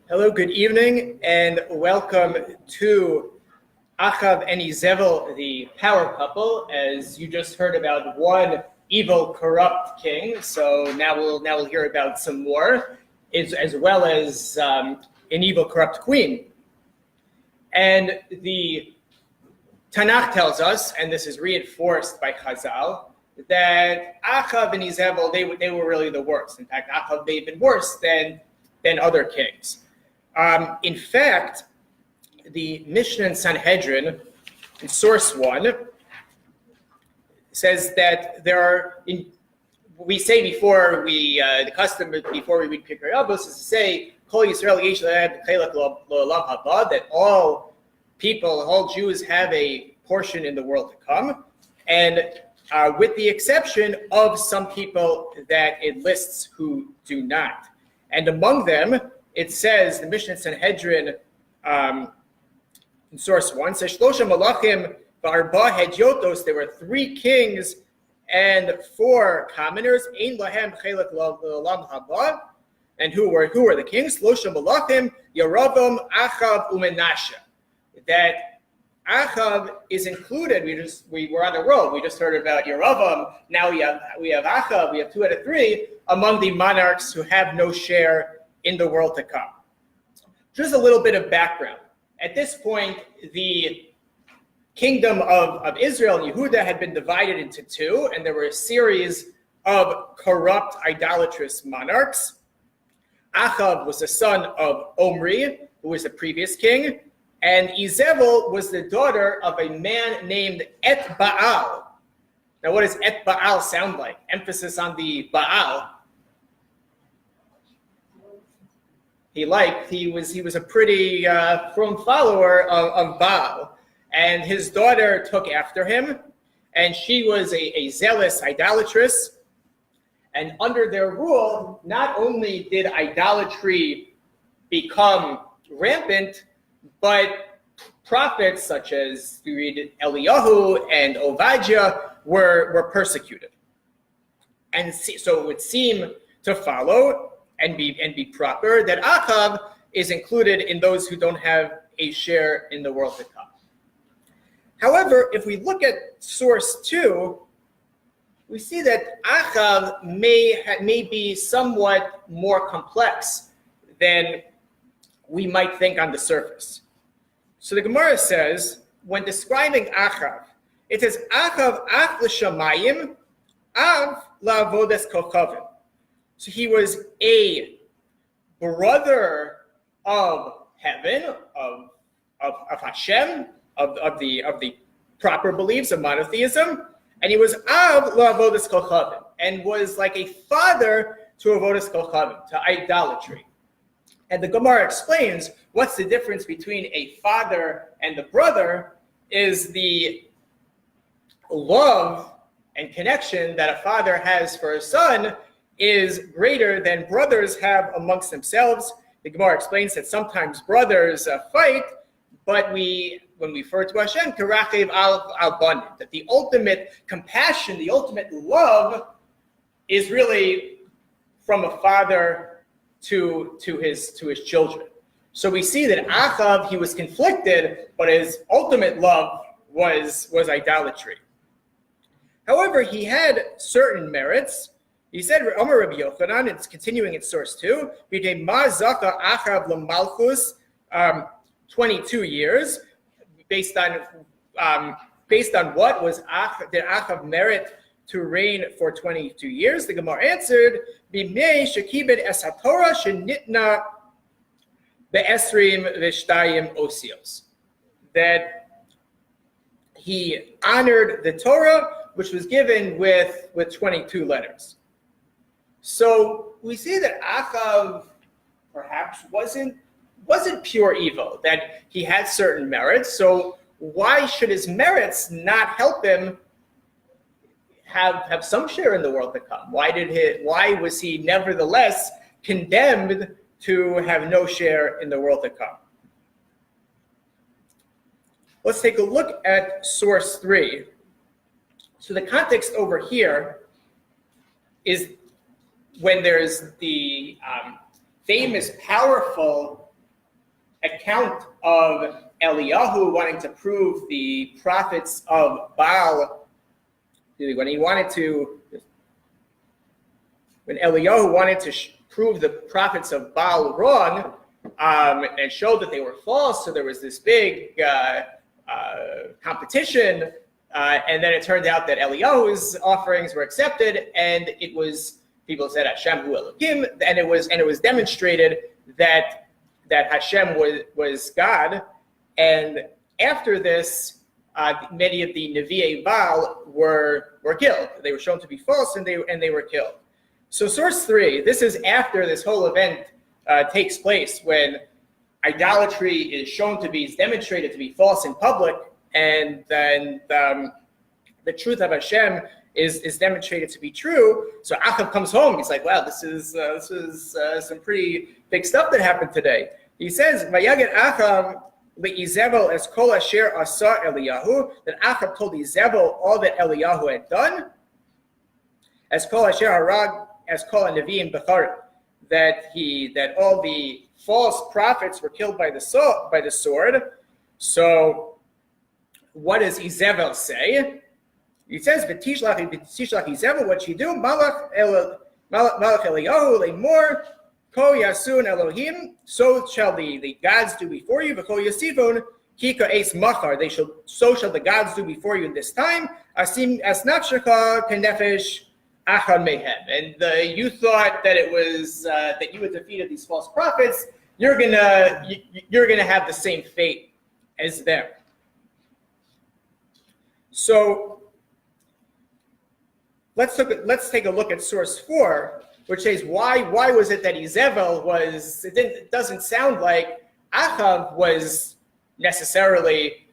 Hello, good evening, and welcome to Achav and Izevel, the power couple. As you just heard about one evil, corrupt king, so now we'll hear about some more, as well as an evil, corrupt queen. And the Tanakh tells us, and this is reinforced by Chazal, that Achav and Izevel, they were really the worst. In fact, Achav may have been worse than other kings. In fact, the Mishnah in Sanhedrin, in source 1, says that there are, we say before we, the custom before we read Pirkei Avos is to say, Kol Yisrael yesh lahem chelek l'olam haba, that all people, all Jews have a portion in the world to come, and with the exception of some people that it lists who do not. And among them, it says, the Mishnah in Sanhedrin, in source 1, says, Shlosha malachim v'arba hedyotos, there were 3 kings and 4 commoners, ein lahem chelek l'olam haba, and who were the kings? Shlosha malachim, Yeravam, Achav, uMenashe. That Achav is included. We were on a roll. We just heard about Yeravam. Now we have Achav. We have 2 out of 3 among the monarchs who have no share in the world to come. Just a little bit of background. At this point, the kingdom of Israel and Yehuda had been divided into 2, and there were a series of corrupt, idolatrous monarchs. Achav was the son of Omri, who was the previous king, and Izevel was the daughter of a man named Et Baal. Now, what does Et Baal sound like? Emphasis on the Baal. He was a pretty firm follower of Baal, and his daughter took after him, and she was a zealous idolatress. And under their rule, not only did idolatry become rampant, but prophets such as we read Eliyahu and Ovadiah were persecuted. And so it would seem to follow and be proper that Achav is included in those who don't have a share in the world to come. However, if we look at source 2, we see that Achav may be somewhat more complex than we might think on the surface. So the Gemara says, when describing Achav, it says, Achav ach l'shamayim, av la'avodas kochavim. So he was a brother of heaven, of Hashem, of the proper beliefs of monotheism, and he was av la'avodas kochavim, and was like a father to avodas kochavim, to idolatry. And the Gemara explains what's the difference between a father and the brother is the love and connection that a father has for a son is greater than brothers have amongst themselves. The Gemara explains that sometimes brothers fight, but when we refer to Hashem, karachev al banim, that the ultimate compassion, the ultimate love is really from a father to his children. So we see that Achav, he was conflicted, but his ultimate love was idolatry. However, he had certain merits. He said, Omer Rabbi Yochanan, it's continuing in source 2, B'dei ma zaka Achav l'malchus, 22 years, based on what did Achav merit to reign for 22 years? The Gemara answered, B'mei shekibed es haTorah shenitna be'esrim v'shtayim osios. That he honored the Torah, which was given with 22 letters. So we see that Achav perhaps wasn't pure evil, that he had certain merits. So why should his merits not help him have some share in the world to come? Why was he nevertheless condemned to have no share in the world to come? Let's take a look at source 3. So the context over here is when there's the famous, powerful account of Eliyahu wanting to prove the prophets of Baal, when Eliyahu wanted to prove the prophets of Baal wrong, and showed that they were false, so there was this big competition, and then it turned out that Eliyahu's offerings were accepted, and it was, people said Hashem hu Elokim, and it was demonstrated that Hashem was God. And after this, many of the Nevi'ei Baal were killed. They were shown to be false, and they were killed. So source 3, this is after this whole event takes place, when idolatry is demonstrated to be false in public, and then the truth of Hashem is demonstrated to be true. So Achav comes home. He's like, wow, this is some pretty big stuff that happened today. He says, Vayaged Achav leIzevel es kol asher asa Eliyahu, that Achav told Izevel all that Eliyahu had done, as kol asher harag, as kol neviim b'charim, that all the false prophets were killed by the sword. So what does Izevel say? He says, "V'tishlach Izevel, what she do? Malach Eliyahu le'mor ko yasun Elohim. So shall the gods do before you. V'ko yasifon kika eis machar. So shall the gods do before you in this time. Asim as nafshaka kenefesh achad mehem." And you thought that it was that you had defeated these false prophets. You're gonna have the same fate as them. So let's take a look at source 4, which says why was it that Izevel was? It doesn't sound like Achav was necessarily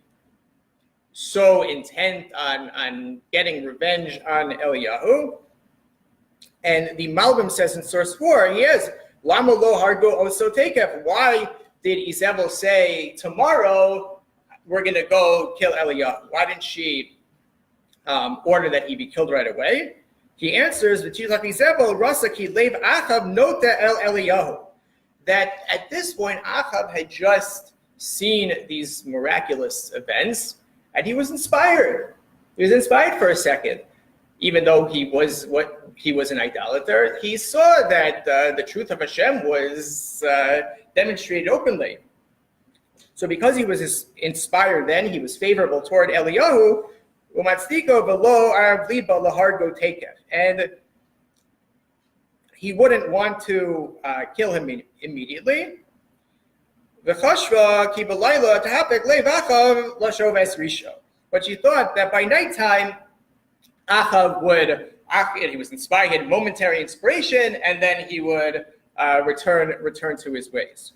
so intent on getting revenge on Eliyahu. And the Malbim says in source 4, he is Lama lo hargo oso tekef. Why did Izevel say tomorrow we're going to go kill Eliyahu? Why didn't she order that he be killed right away? He answers, "V'tilach Izevel rasa ki leiv Achav nota el Eliyahu." That at this point Achav had just seen these miraculous events, and he was inspired. He was inspired for a second, even though he was an idolater. He saw that the truth of Hashem was demonstrated openly. So because he was inspired then, he was favorable toward Eliyahu, and he wouldn't want to kill him immediately. But she thought that by nighttime, Achav he was inspired, he had momentary inspiration, and then he would return to his ways.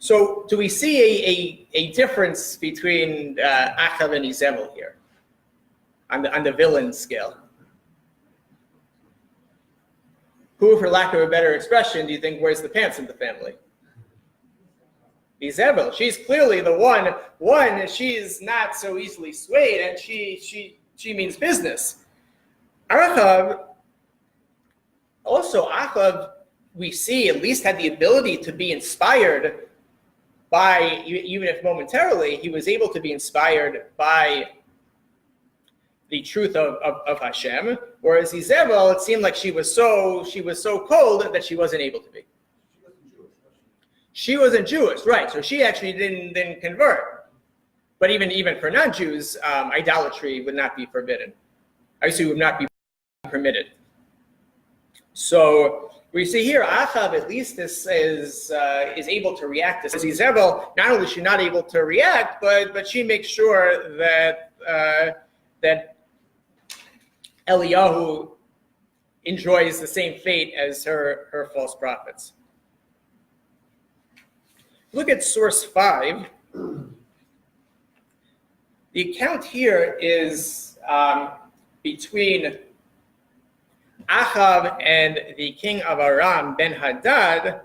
So do we see a difference between Achav and Izevel here on the villain scale? Who, for lack of a better expression, do you think wears the pants in the family? Izevel. She's clearly the one. She's not so easily swayed, and she means business. Achav, we see, at least had the ability to be inspired by, even if momentarily, he was able to be inspired by the truth of Hashem, whereas Izevel, it seemed like she was so cold that she wasn't able to be. She wasn't Jewish, right? So she actually didn't convert. But even for non-Jews, idolatry would not be forbidden. Obviously, would not be permitted. So we see here, Achav at least is able to react to this. Izevel, not only is she not able to react, but she makes sure that Eliyahu enjoys the same fate as her false prophets. Look at source 5. The account here is between Achav and the king of Aram, Ben-Hadad,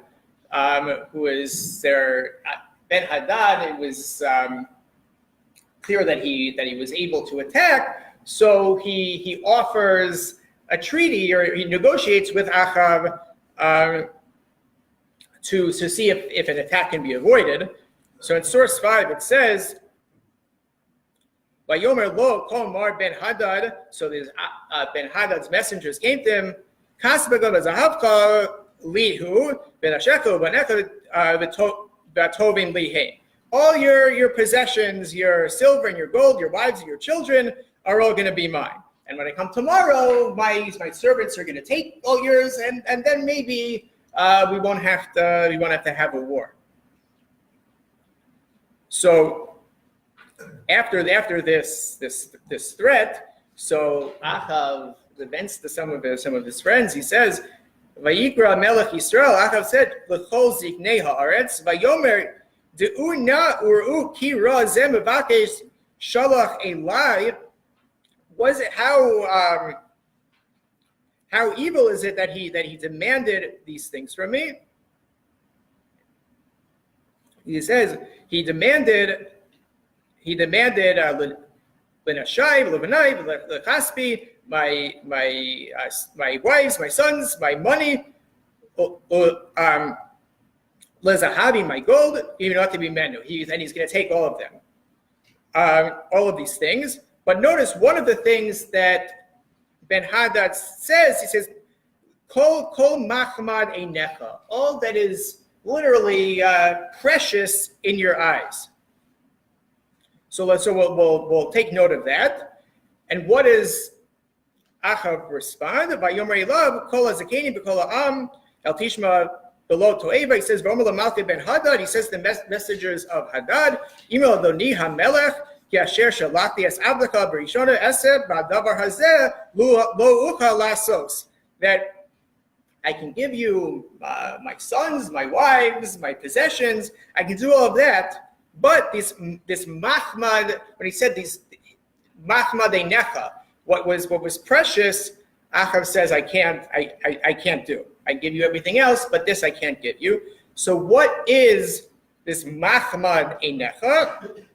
who is their Ben-Hadad. It was clear that he was able to attack, so he offers a treaty, or he negotiates with Achav to see if an attack can be avoided. So in source 5, it says, Vayomer lo kol mar ben Hadad. So these Ben Hadad's messengers came to him. Kasbego bezahavka lihu ben asheko banecha v'tovim lihe. All your possessions, your silver and your gold, your wives and your children are all going to be mine. And when I come tomorrow, my servants are going to take all yours, and then maybe we won't have to have a war. So after this threat, so Achav vents to some of his friends. He says, "Vayikra Melech Yisrael." Achav said, "L'chol ziknei haaretz vayomer de'u na uru ki ra zeh mevakesh shalach elai." Was it how evil is it that he demanded these things from me? He says he demanded l'nashai, l'vanai, l'chaspi, my wives, my sons, my money, l'zahavi, my gold, even not to be menu. And he's going to take all of them, all of these things. But notice one of the things that Ben Hadad says, he says, Kol machmad einecha, all that is literally precious in your eyes. So we'll take note of that. And what does Achav respond? Vayomer elav kol hazakeni b'kol ha'am el tishma below to'eva. He says, V'omer l'malchei Ben Hadad. He says the messengers of Hadad, Imo adoni hamelech, that I can give you my sons, my wives, my possessions. I can do all of that, but this machmad, when he said this machmad einecha, what was precious, Achav says I can't do. I give you everything else, but this I can't give you. So what is this machmad einecha?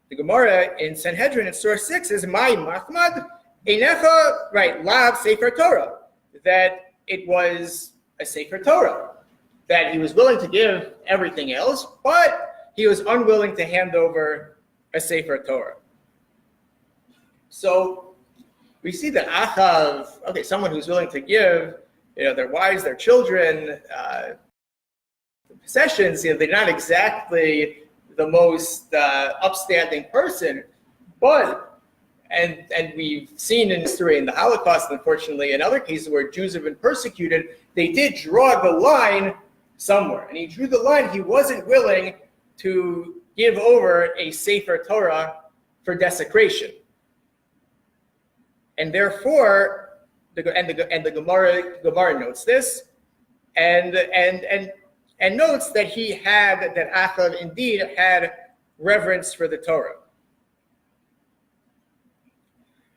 The Gemara in Sanhedrin in source 6 is my machmad einecha, right? Lav sefer Torah, that it was a sefer Torah, that he was willing to give everything else, but he was unwilling to hand over a sefer Torah. So we see that Achav, someone who's willing to give, their wives, their children, possessions, they're not exactly the most upstanding person, but and we've seen in history in the Holocaust, unfortunately, in other cases where Jews have been persecuted, they did draw the line somewhere, and he drew the line. He wasn't willing to give over a Sefer Torah for desecration, and therefore, the Gemara notes this, and notes that that Achav indeed had reverence for the Torah.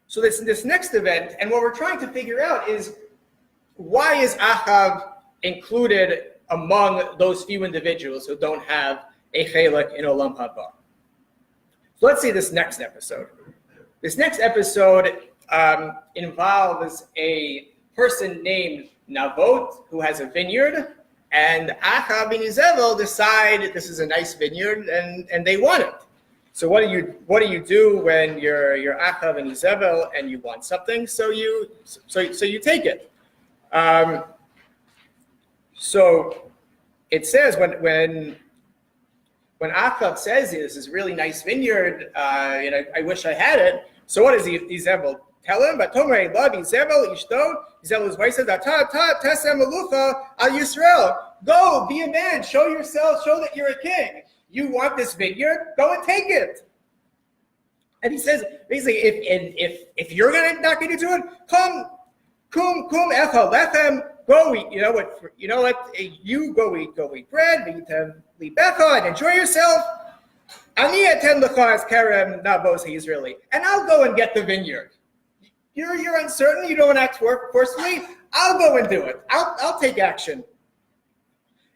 So this next event, and what we're trying to figure out is, why is Achav included among those few individuals who don't have a chelek in Olam Haba? So let's see this next episode. This next episode involves a person named Navot who has a vineyard, and Achav and Izevel decide this is a nice vineyard, and they want it. So what do you do when you're Achav and Izevel and you want something? So you take it. So it says when Achav says this is really nice vineyard, I wish I had it. So what does Izevel tell him? But Tomer love Izevel ishto. Izevel's wife says, "Tesem melucha al Yisrael. Go, be a man. Show yourself. Show that you're a king. You want this vineyard? Go and take it." And he says, basically, if you're not going to do it, kum echal lechem. Go eat. You know what? You go eat bread. Libecha and enjoy yourself. Ani aten lecha as kerem nabos Israeli, and I'll go and get the vineyard. You're uncertain. You don't act forcefully. I'll go and do it. I'll take action.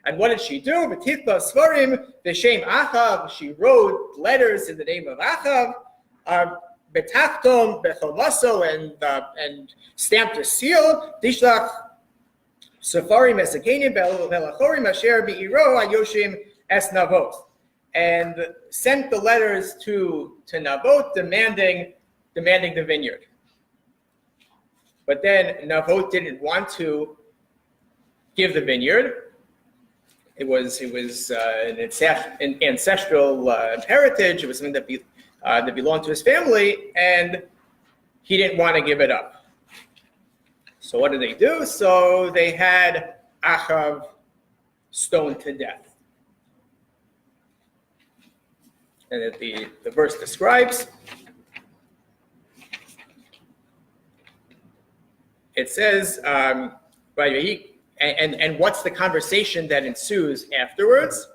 And what did she do? V'titla svarim v'shem Achav. She wrote letters in the name of Achav. Betachtom becholaso and stamped a seal. Dishlach Safarim esakenim belachorim asher beiro ayoshim es Navot, and sent the letters to Navot demanding the vineyard. But then Navot didn't want to give the vineyard. It was an ancestral heritage. It was something that belonged to his family, and he didn't want to give it up. So what did they do? So they had Achav stoned to death. And the verse describes, it says, and what's the conversation that ensues afterwards?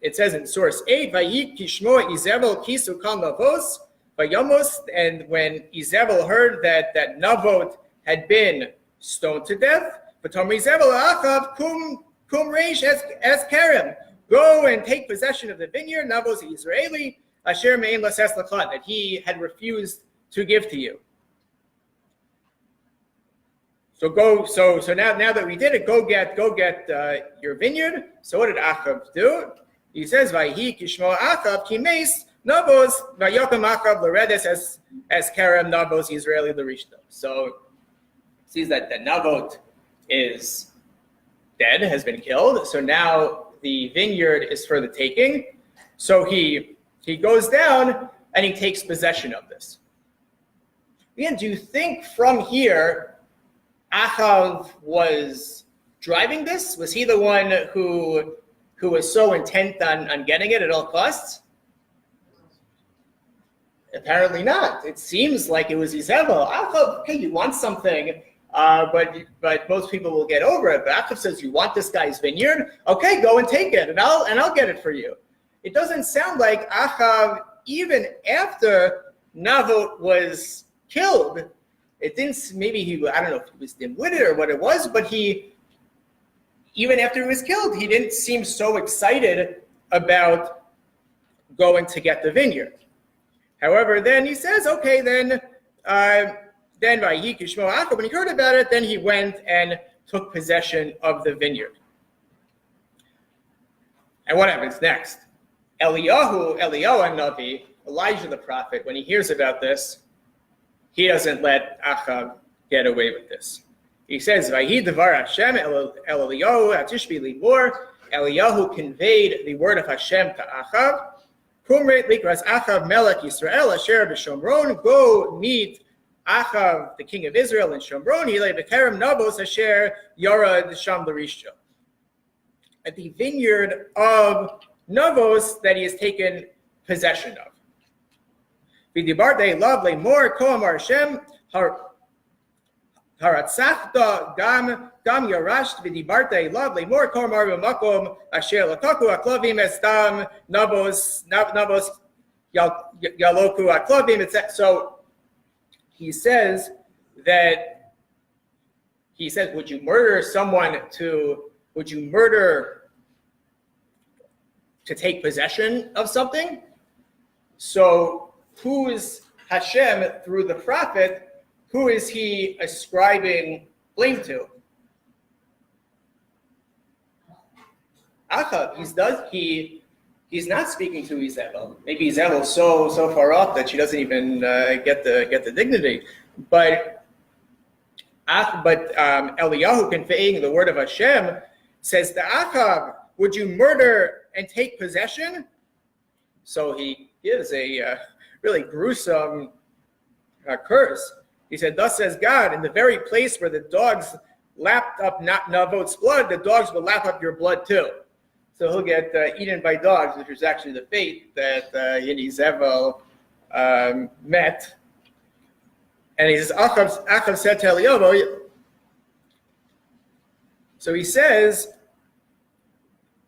It says in source 8, Vayik kishmo Izevel kisu kal Navos vayamos, and when Izevel heard that Navot had been stoned to death, V'tom Izevel Achav kum reish es kerem, go and take possession of the vineyard, Navos Israeli, asher mein lases lachan, that he had refused to give to you. So go. So now that we did it, go get your vineyard. So what did Achav do? He says, "Vayhi kishmo Achav kimes Navos vayokem Achav l'redes as kerem Navos Israeli l'rishto." So sees that Navot is dead, has been killed. So now the vineyard is for the taking. So he goes down and he takes possession of this. Again, do you think from here Achav was driving this? Was he the one who was so intent on getting it at all costs? Apparently not. It seems like it was Izevel. Achav, okay, you want something, but most people will get over it. But Achav says, you want this guy's vineyard? Okay, go and take it, and I'll get it for you. It doesn't sound like Achav, even after Navot was killed, it didn't, maybe I don't know if he was dim-witted or what it was, but even after he was killed, he didn't seem so excited about going to get the vineyard. However, then he says, okay, then Vayhi kishmo Achav, when he heard about it, then he went and took possession of the vineyard. And what happens next? Eliyahu Navi, Elijah the prophet, when he hears about this, he doesn't let Achav get away with this. He says, "Vayhi devar Hashem el Eliyahu atishbi limor." Eliyahu conveyed the word of Hashem to Achav. Kumreit likras Achav melech Yisrael asher b'Shomron. Go meet Achav, the king of Israel in Shomron. Hilei b'kerem Navos asher yorad sham l'rishto. At the vineyard of Navos that he has taken possession of. V'dibarte lav le'mor ko amar Hashem haratzachta gam yarasht v'dibarte lav le'mor ko amar b'makom asher lakaku aklavim estam Navos yaloku aklavim. So he says, would you murder to take possession of something? So who is Hashem through the prophet? Who is he ascribing blame to? Achav. He's not speaking to Izevel. Maybe Izevel is so far off that she doesn't even get the dignity. But Eliyahu, conveying the word of Hashem, says to Achav, would you murder and take possession? So he gives a really gruesome curse. He said, thus says God, in the very place where the dogs lapped up Navot's blood, the dogs will lap up your blood too. So he'll get eaten by dogs, which is actually the fate that Izevel met. And he says, Achav said to Eliyahu, so he says,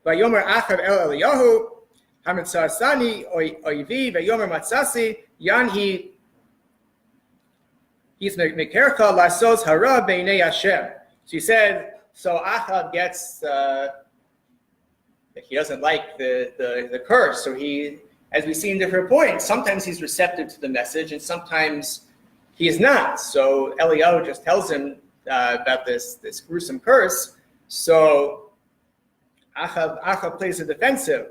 Vayomer Achav el Eliyahu, Hamitzasani oivi vayomer matzasi yanhi he's mekercha lasos hara beinei Hashem. She said, so Achav gets he doesn't like the curse. So he, as we see in different points, sometimes he's receptive to the message and sometimes he is not. So Eliyahu just tells him about this gruesome curse, So Achav plays the defensive,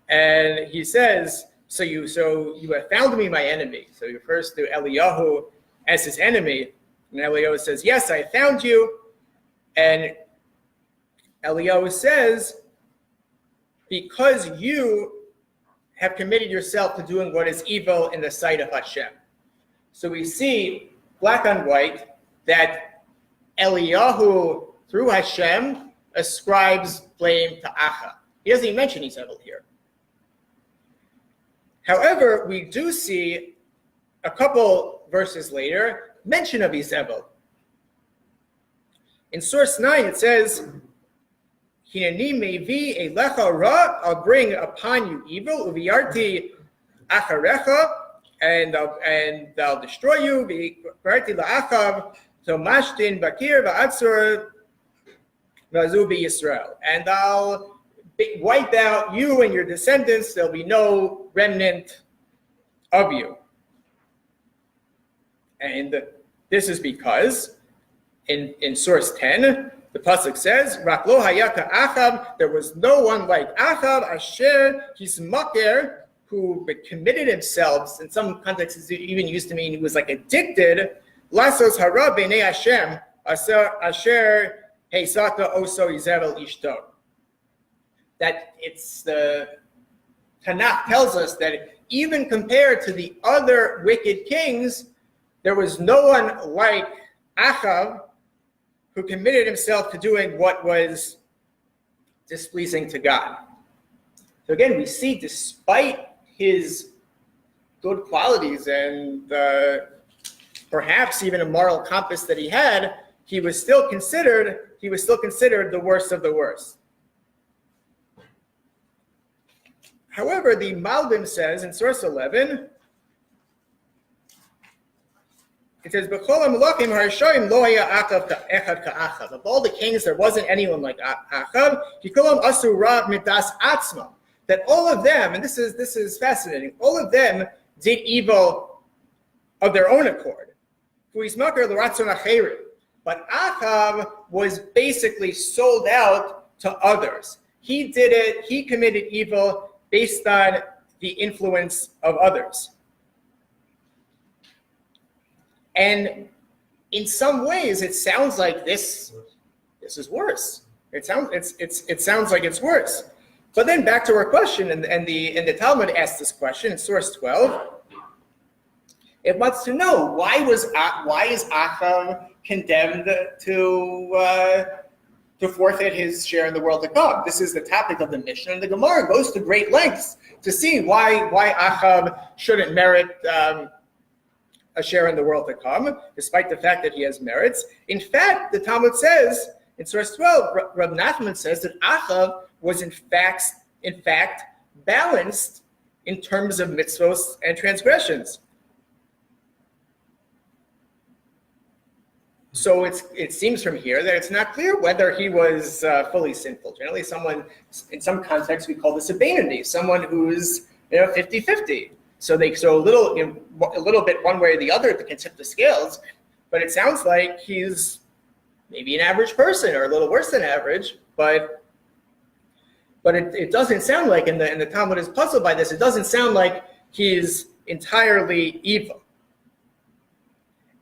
and he says, so you have found me my enemy. So he refers to Eliyahu as his enemy, and Eliyahu says, yes, I found you. And Eliyahu says, because you have committed yourself to doing what is evil in the sight of Hashem. So we see black on white that Eliyahu, through Hashem, ascribes blame to Achav. He doesn't even mention Izevel here. However, we do see a couple verses later mention of Izevel. In source 9, it says, Hineni mevi elecha ra, I'll bring upon you evil, uviyarti acharecha, and I'll destroy you, v'yarti la'achav, tomashtin bakir v'atzur v'azu Yisrael. And I'll wipe out you and your descendants, there'll be no remnant of you. And this is because in source 10, the pasuk says, "Rak lo hayaka Achav." There was no one like Achav, Asher Hismaker, who committed himself. In some contexts, it even used to mean he was like addicted. Lasos hara b'nei Hashem, Asher heisata oso Izevel ishto. That it's the Tanakh tells us that even compared to the other wicked kings, there was no one like Achav who committed himself to doing what was displeasing to God. So again, we see despite his good qualities and perhaps even a moral compass that he had, he was still considered the worst of the worst. However, the Malbim says in source 11, it says, of all the kings, there wasn't anyone like Achav. That all of them, and this is fascinating, all of them did evil of their own accord. But Achav was basically sold out to others. He did it, he committed evil based on the influence of others. And in some ways, it sounds like this is worse. It sounds like it's worse. But then back to our question, and the Talmud asks this question in source 12. It wants to know why is Achav condemned to forfeit his share in the world to come? This is the topic of the Mishnah, and the Gemara goes to great lengths to see why Achav shouldn't merit a share in the world to come, despite the fact that he has merits. In fact, the Talmud says in source 12, Rabbi Nachman says that Achav was in fact balanced in terms of mitzvos and transgressions. So it seems from here that it's not clear whether he was fully sinful. Generally, someone, in some contexts, we call this a Beinoni, someone who's 50-50. So a little bit one way or the other to tip the scales, but it sounds like he's maybe an average person or a little worse than average. But it doesn't sound like, and the Talmud is puzzled by this. It doesn't sound like he's entirely evil,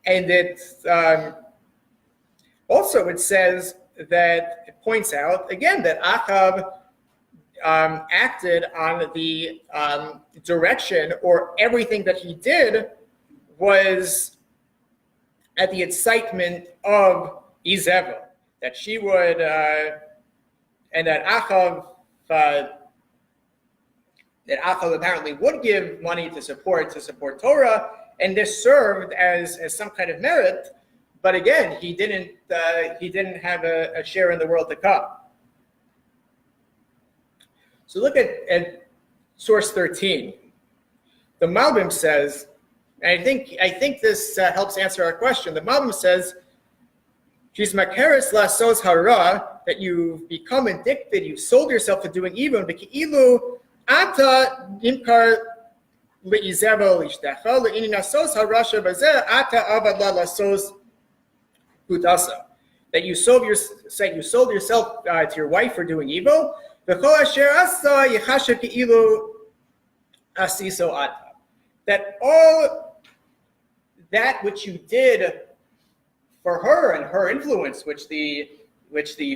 and also it says that it points out again that Achav acted on the direction, or everything that he did was at the incitement of Izevel, that she would, and that Achav apparently would give money to support Torah, and this served as some kind of merit. But again, he didn't have a share in the world to come. So look at source 13. The Malbim says, and I think this helps answer our question. The Malbim says, "She's makeres lasos hara," that you've become addicted, you've sold yourself to doing evil. V'ki'ilu ata nimkar le'izevel ishtecha le'ini nasos harasha b'zeh ata avad la lasos hudasa. that you sold yourself to your wife for doing evil. That all that which you did for her and her influence, which the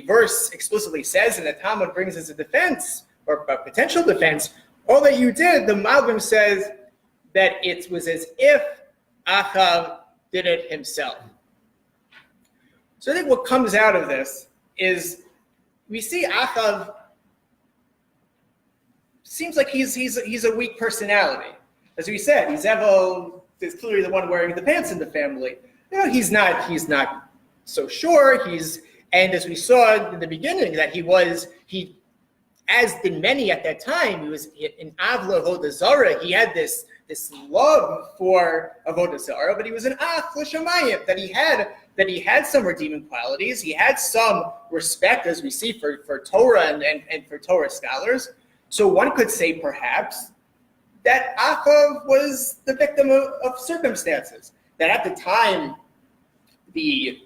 verse explicitly says and the Talmud brings as a defense or a potential defense, all that you did, the Malbim says that it was as if Achav did it himself. So I think what comes out of this is we see Achav seems like he's a weak personality. As we said, Izevel is clearly the one wearing the pants in the family. He's not so sure. And as we saw in the beginning, that he, as did many at that time, he was in Avla Avodah Zarah. He had this love for Avodah Zarah, but he was an Ach L'Shamayim, that he had some redeeming qualities. He had some respect, as we see, for Torah and for Torah scholars. So one could say perhaps that Achav was the victim of circumstances. That at the time, the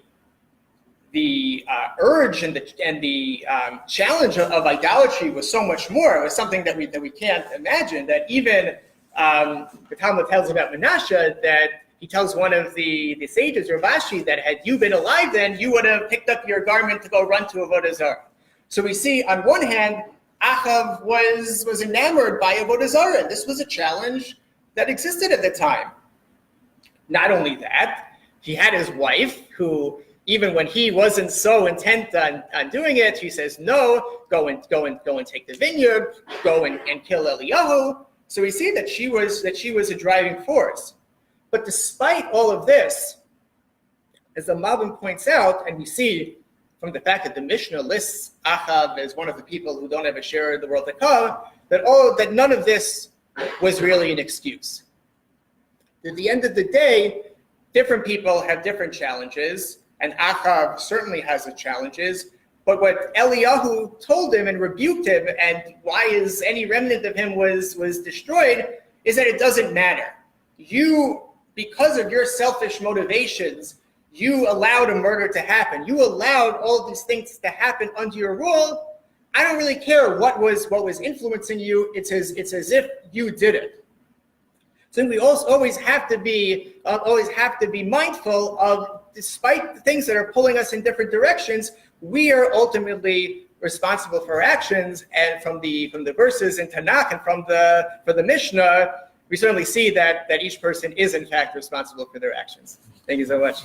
urge and the challenge of idolatry was so much more. It was something that we can't imagine. That even the Talmud tells about Menashe, that he tells one of the sages, Ravashi, that had you been alive then, you would have picked up your garment to go run to Avodah Zarah. So we see, on one hand, Achav was enamored by Avodah Zarah. This was a challenge that existed at the time. Not only that, he had his wife, who, even when he wasn't so intent on doing it, she says, no, go and take the vineyard, go and kill Eliyahu. So we see that she was a driving force. But despite all of this, as the Malbim points out, and we see from the fact that the Mishnah lists Achav as one of the people who don't have a share in the world to come, that none of this was really an excuse. At the end of the day, different people have different challenges, and Achav certainly has the challenges. But what Eliyahu told him and rebuked him, and why is any remnant of him was destroyed, is that it doesn't matter. You, because of your selfish motivations, you allowed a murder to happen. You allowed all of these things to happen under your rule. I don't really care what was influencing you. It's as if you did it. So we also always have to be mindful of, despite the things that are pulling us in different directions, we are ultimately responsible for our actions. And from the verses in Tanakh and from the Mishnah, we certainly see that each person is in fact responsible for their actions. Thank you so much.